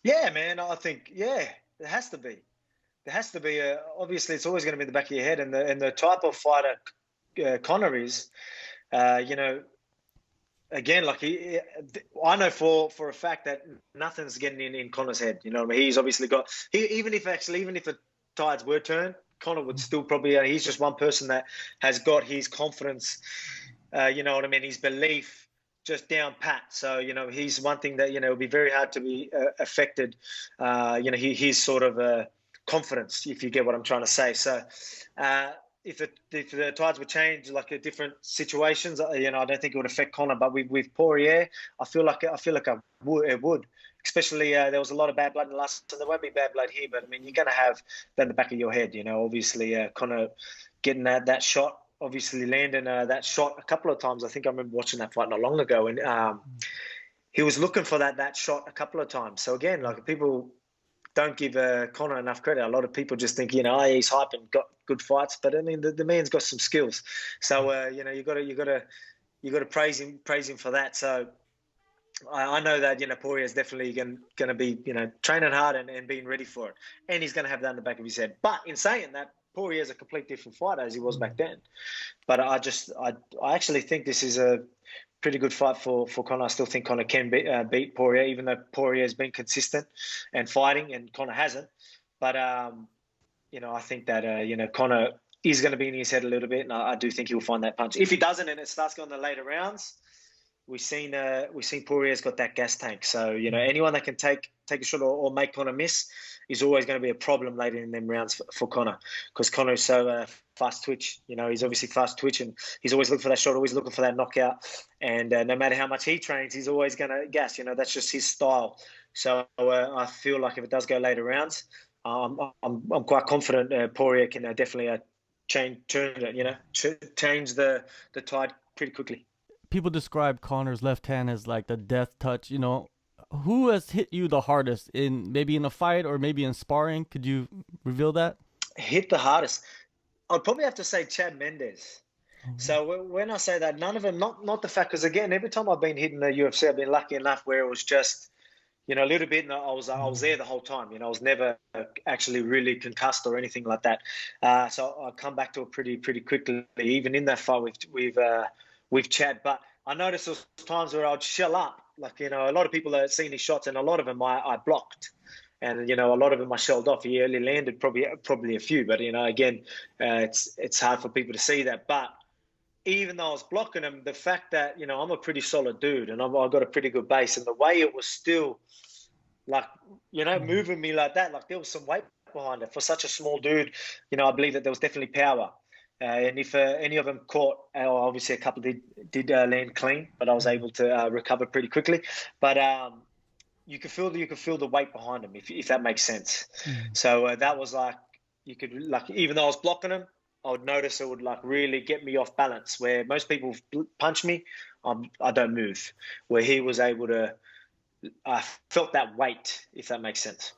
Yeah, man. I think there has to be. There has to be. Obviously, it's always going to be in the back of your head, and the type of fighter Conor is. You know, again, like I know for a fact that nothing's getting in Conor's head. You know, what I mean? He's obviously got. Even if the tides were turned, Conor would still probably. He's just one person that has got his confidence. You know what I mean? His belief just down pat. So he's one thing that it'll be very hard to be affected. His sort of confidence, if you get what I'm trying to say. So. If the tides would change, like at different situations, I don't think it would affect Conor. But with Poirier, I feel like it would. Especially there was a lot of bad blood in the last, and there won't be bad blood here. But I mean, you're going to have that in the back of your head. Obviously Conor getting that shot, obviously landing that shot a couple of times. I think I remember watching that fight not long ago, and he was looking for that shot a couple of times. So again, like people don't give Conor enough credit. A lot of people just think, he's hype and got good fights, but I mean, the man's got some skills. So you got to praise him for that. So I know that Poirier is definitely going to be training hard and being ready for it, and he's going to have that in the back of his head. But in saying that, Poirier is a complete different fighter as he was back then. But I actually think this is a pretty good fight for Conor. I still think Conor can beat Poirier, even though Poirier has been consistent and fighting, and Conor hasn't. But I think that Conor is going to be in his head a little bit, and I do think he'll find that punch. If he doesn't, and it starts going the later rounds, we've seen Poirier's got that gas tank. So anyone that can take a shot or make Conor miss is always going to be a problem later in them rounds for Conor, because Conor is so fast twitch. He's obviously fast twitch, and he's always looking for that shot, always looking for that knockout. And no matter how much he trains, he's always going to gas. That's just his style. So I feel like if it does go later rounds, I'm quite confident Poirier can definitely change the tide pretty quickly. People describe Conor's left hand as like the death touch. Who has hit you the hardest maybe in a fight or maybe in sparring? Could you reveal that? Hit the hardest? I'd probably have to say Chad Mendes. Mm-hmm. So when I say that, none of them, not the fact, because again, every time I've been hitting the UFC, I've been lucky enough where it was just, a little bit, and I was there the whole time. I was never actually really concussed or anything like that. So I come back to it pretty quickly, even in that fight with Chad. But I noticed there was times where I'd shell up. Like, a lot of people have seen his shots, and a lot of them I blocked. And, a lot of them I shelled off. He only landed probably a few. But, again, it's hard for people to see that. But even though I was blocking him, the fact that, I'm a pretty solid dude and I've got a pretty good base, and the way it was still, like, moving me like that, like there was some weight behind it. For such a small dude, I believe that there was definitely power. And if any of them caught, obviously a couple did land clean, but I was able to recover pretty quickly. But you could feel the weight behind him, if that makes sense. So that was like, even though I was blocking him, I would notice it would like really get me off balance. Where most people punch me, I don't move. Where he was able to, I felt that weight, if that makes sense.